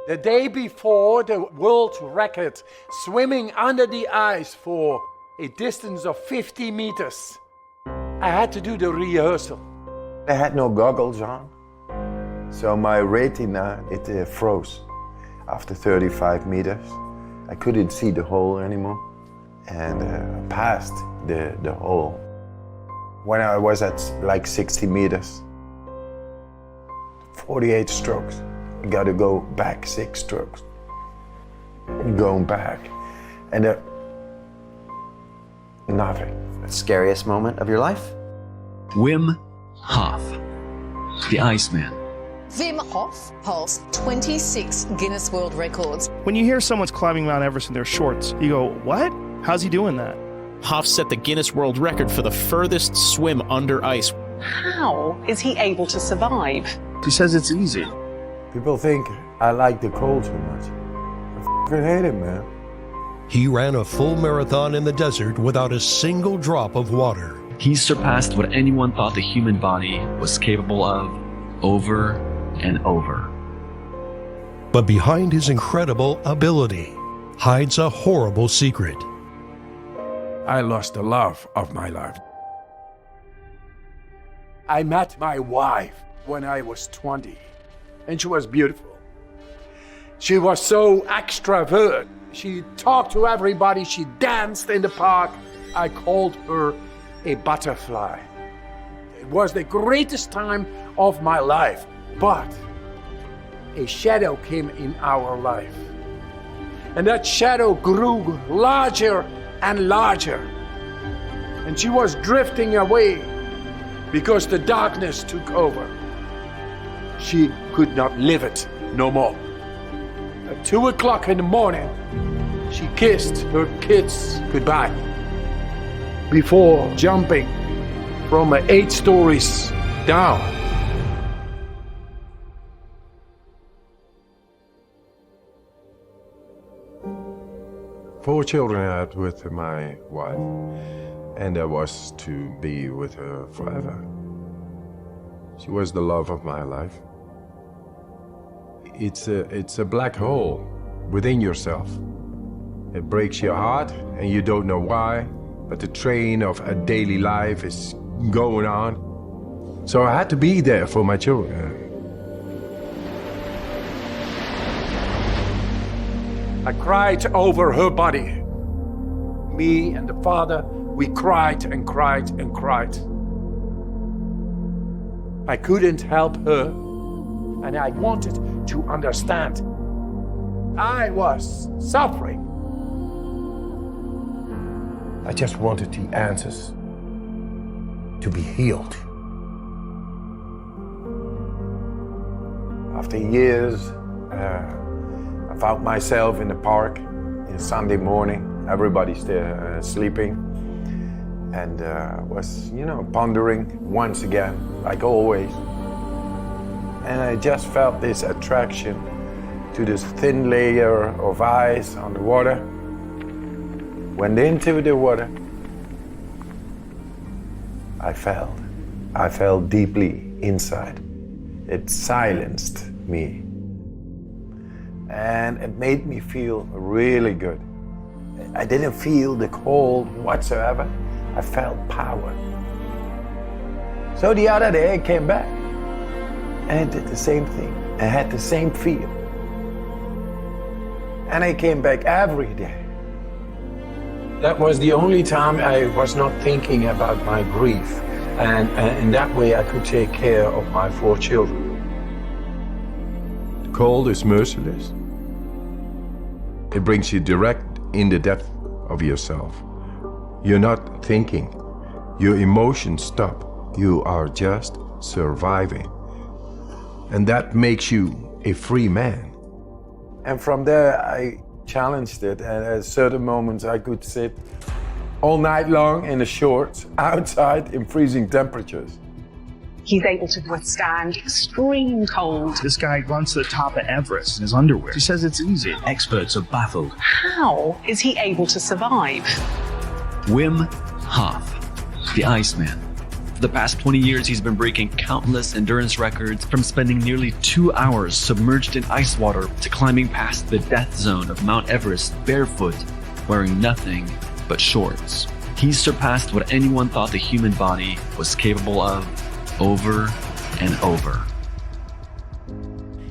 The day before the world record, swimming under the ice for a distance of 50 meters, I had to do the rehearsal. I had no goggles on, so my retina, it froze. After 35 meters, I couldn't see the hole anymore, and passed the hole. When I was at like 60 meters, 48 strokes. I got to go back 6 strokes. Going back, and nothing. Scariest moment of your life? Wim Hof, the Iceman. Wim Hof holds 26 Guinness World Records. When you hear someone's climbing Mount Everest in their shorts, you go, what? How's he doing that? Hof set the Guinness World Record for the furthest swim under ice. How is he able to survive? He says it's easy. People think I like the cold too much. I f***ing hate it, man. He ran a full marathon in the desert without a single drop of water. He surpassed what anyone thought the human body was capable of over and over. But behind his incredible ability hides a horrible secret. I lost the love of my life. I met my wife when I was 20, and she was beautiful. She was so extrovert. She talked to everybody. She danced in the park. I called her a butterfly. It was the greatest time of my life, but a shadow came in our life. And that shadow grew larger and larger. And she was drifting away because the darkness took over. She could not live it no more. At 2 o'clock in the morning, she kissed her kids goodbye before jumping from 8 stories down. Four children I had with my wife, and I was to be with her forever. She was the love of my life. It's a black hole within yourself. It breaks your heart and you don't know why, but the train of a daily life is going on. So I had to be there for my children. I cried over her body. Me and the father, we cried and cried and cried. I couldn't help her, and I wanted to understand. I was suffering. I just wanted the answers to be healed. After years, I found myself in the park in Sunday morning. Everybody's there sleeping, and was, pondering once again, like always. And I just felt this attraction to this thin layer of ice on the water. Went into the water. I felt deeply inside. It silenced me. And it made me feel really good. I didn't feel the cold whatsoever. I felt power. So the other day I came back and I did the same thing. I had the same feel. And I came back every day. That was the only time I was not thinking about my grief. And in that way I could take care of my 4 children. The cold is merciless. It brings you direct in the depth of yourself. You're not thinking. Your emotions stop. You are just surviving. And that makes you a free man. And from there I challenged it, and at certain moments I could sit all night long in the shorts outside in freezing temperatures. He's able to withstand extreme cold. This guy runs to the top of Everest in his underwear. He says it's easy. Experts are baffled. How is he able to survive? Wim Hof, the Iceman. For the past 20 years, he's been breaking countless endurance records, from spending nearly 2 hours submerged in ice water to climbing past the death zone of Mount Everest barefoot, wearing nothing but shorts. He's surpassed what anyone thought the human body was capable of over and over.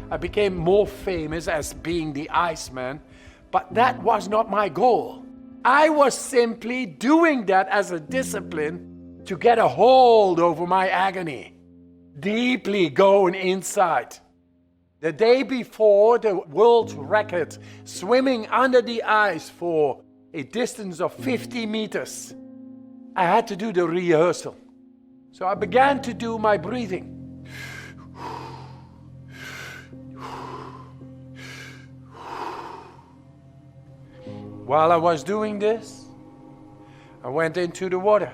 I became more famous as being the Iceman, but that was not my goal. I was simply doing that as a discipline to get a hold over my agony, deeply going inside. The day before the world record, swimming under the ice for a distance of 50 meters, I had to do the rehearsal. So I began to do my breathing. While I was doing this, I went into the water,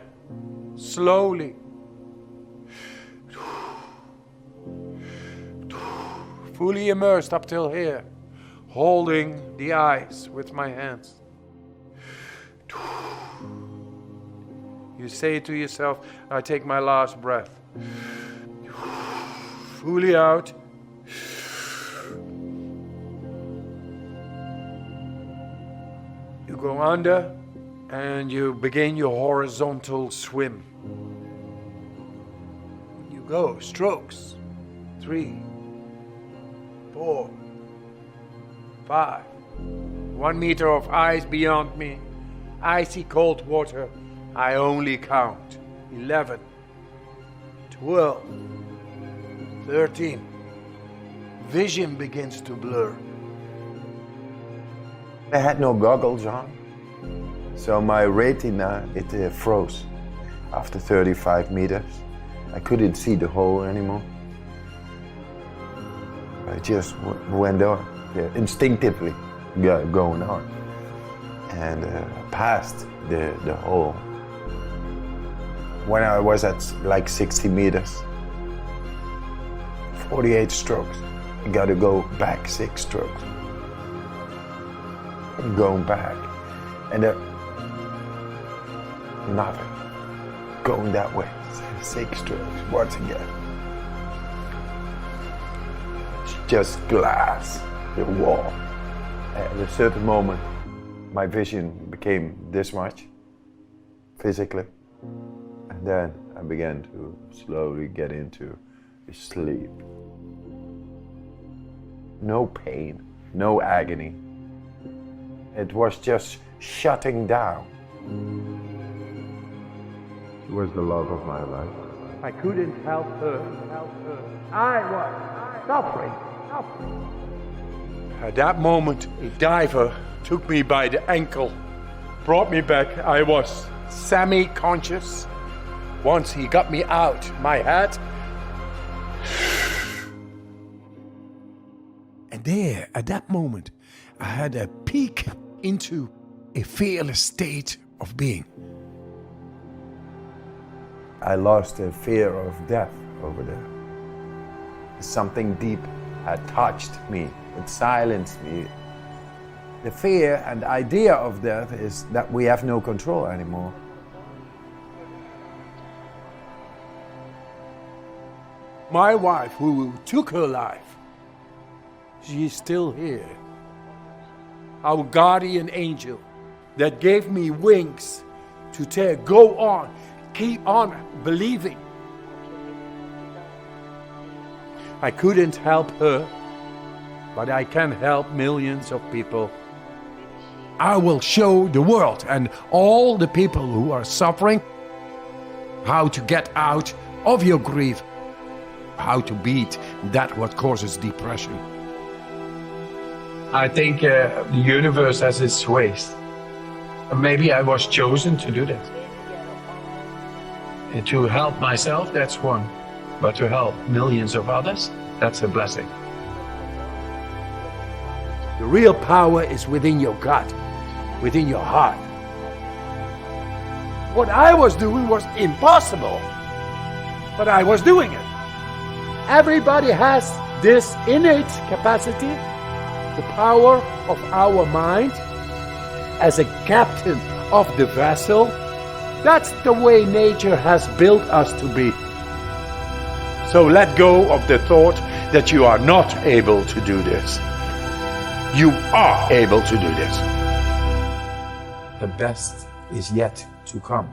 slowly. Fully immersed up till here, holding the ice with my hands. You say to yourself, I take my last breath. Fully out. You go under and you begin your horizontal swim. You go, strokes. 3, 4, 5. 1 meter of ice beyond me. Icy cold water. I only count 11, 12, 13. Vision begins to blur. I had no goggles on, so my retina, it froze. After 35 meters, I couldn't see the hole anymore. I just went on, instinctively going on, and passed the hole. When I was at like 60 meters, 48 strokes, I got to go back 6 strokes. I'm going back, and nothing. Going that way, 6 strokes, once again. It's just glass, the wall. At a certain moment, my vision became this much, physically. And then I began to slowly get into sleep. No pain, no agony. It was just shutting down. She was the love of my life. I couldn't help her. I was suffering. At that moment, a diver took me by the ankle, brought me back. I was semi-conscious. Once he got me out, my head. And there, at that moment, I had a peek into a fearless state of being. I lost the fear of death over there. Something deep had touched me. It silenced me. The fear and idea of death is that we have no control anymore. My wife, who took her life, she's still here. Our guardian angel that gave me wings to go on, keep on believing. I couldn't help her, but I can help millions of people. I will show the world and all the people who are suffering how to get out of your grief, how to beat that what causes depression. I think the universe has its ways. Maybe I was chosen to do that. And to help myself, that's one. But to help millions of others, that's a blessing. The real power is within your gut, within your heart. What I was doing was impossible, but I was doing it. Everybody has this innate capacity, the power of our mind as a captain of the vessel That's the way nature has built us to be. So let go of the thought that you are not able to do this. You are able to do this. The best is yet to come.